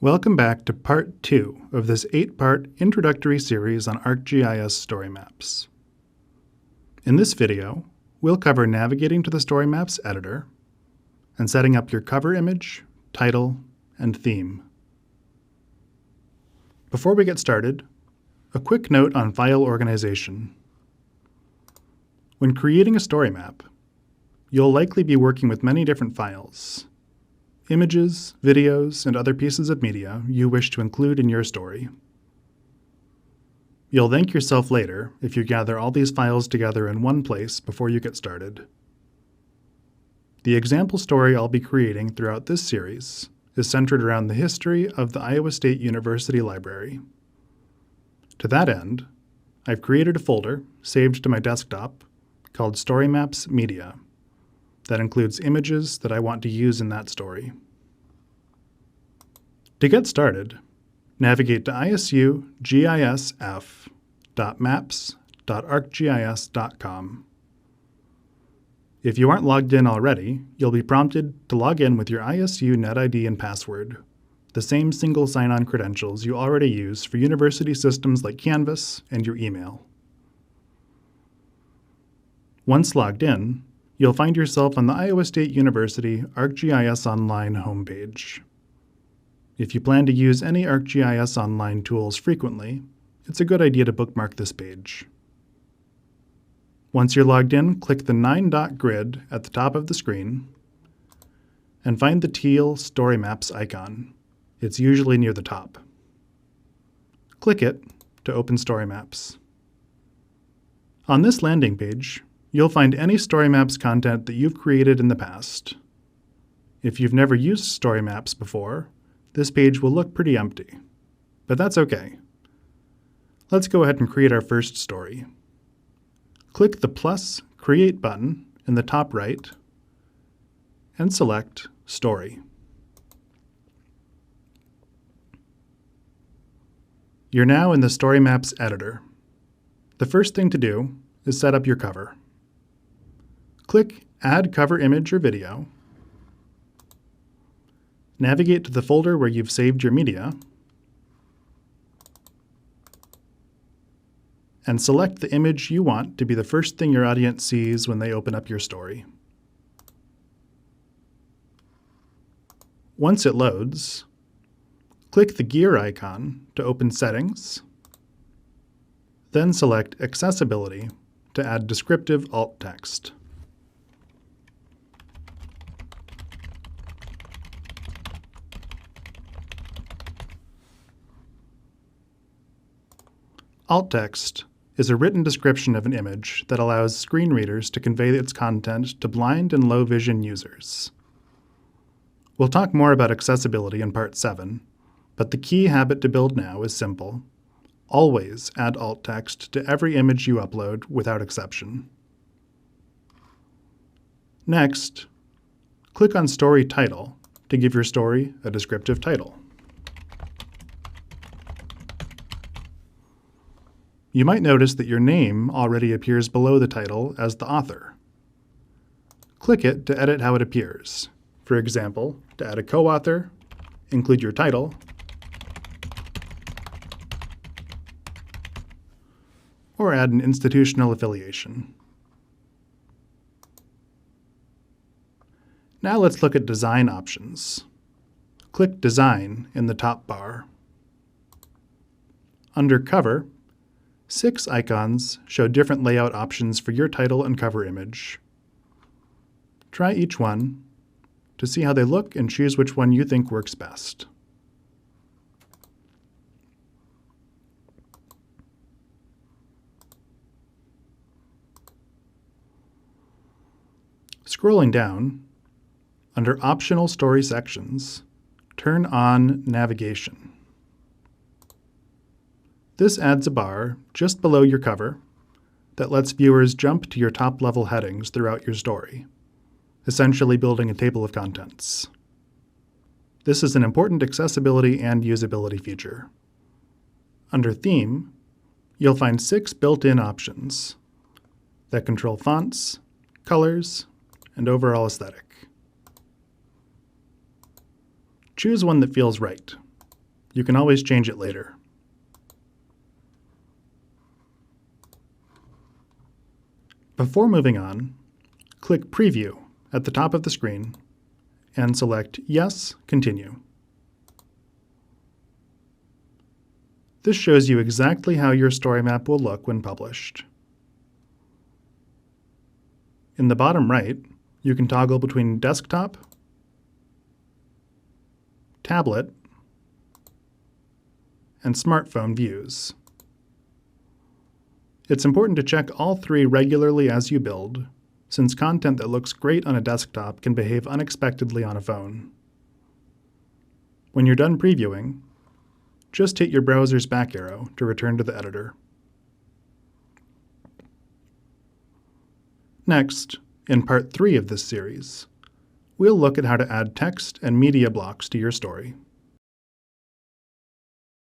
Welcome back to part 2 of this 8-part introductory series on ArcGIS StoryMaps. In this video, we'll cover navigating to the StoryMaps editor and setting up your cover image, title, and theme. Before we get started, a quick note on file organization. When creating a story map, you'll likely be working with many different files, images, videos, and other pieces of media you wish to include in your story. You'll thank yourself later if you gather all these files together in one place before you get started. The example story I'll be creating throughout this series is centered around the history of the Iowa State University Library. To that end, I've created a folder saved to my desktop called StoryMaps Media that includes images that I want to use in that story. To get started, navigate to isugisf.maps.arcgis.com. If you aren't logged in already, you'll be prompted to log in with your ISU NetID and password, the same single sign-on credentials you already use for university systems like Canvas and your email. Once logged in, you'll find yourself on the Iowa State University ArcGIS Online homepage. If you plan to use any ArcGIS Online tools frequently, it's a good idea to bookmark this page. Once you're logged in, click the 9-dot grid at the top of the screen and find the teal StoryMaps icon. It's usually near the top. Click it to open StoryMaps. On this landing page, you'll find any StoryMaps content that you've created in the past. If you've never used StoryMaps before, this page will look pretty empty, but that's okay. Let's go ahead and create our first story. Click the plus Create button in the top right and select Story. You're now in the StoryMaps editor. The first thing to do is set up your cover. Click Add Cover Image or Video. Navigate to the folder where you've saved your media and select the image you want to be the first thing your audience sees when they open up your story. Once it loads, click the gear icon to open Settings, then select Accessibility to add descriptive alt text. Alt text is a written description of an image that allows screen readers to convey its content to blind and low vision users. We'll talk more about accessibility in Part 7, but the key habit to build now is simple. Always add alt text to every image you upload without exception. Next, click on Story Title to give your story a descriptive title. You might notice that your name already appears below the title as the author. Click it to edit how it appears. For example, to add a co-author, include your title, or add an institutional affiliation. Now let's look at design options. Click Design in the top bar. Under Cover, 6 icons show different layout options for your title and cover image. Try each one to see how they look and choose which one you think works best. Scrolling down, under Optional Story Sections, turn on Navigation. This adds a bar just below your cover that lets viewers jump to your top-level headings throughout your story, essentially building a table of contents. This is an important accessibility and usability feature. Under Theme, you'll find 6 built-in options that control fonts, colors, and overall aesthetic. Choose one that feels right. You can always change it later. Before moving on, click Preview at the top of the screen and select Yes, Continue. This shows you exactly how your story map will look when published. In the bottom right, you can toggle between desktop, tablet, and smartphone views. It's important to check all three regularly as you build, since content that looks great on a desktop can behave unexpectedly on a phone. When you're done previewing, just hit your browser's back arrow to return to the editor. Next, in part 3 of this series, we'll look at how to add text and media blocks to your story.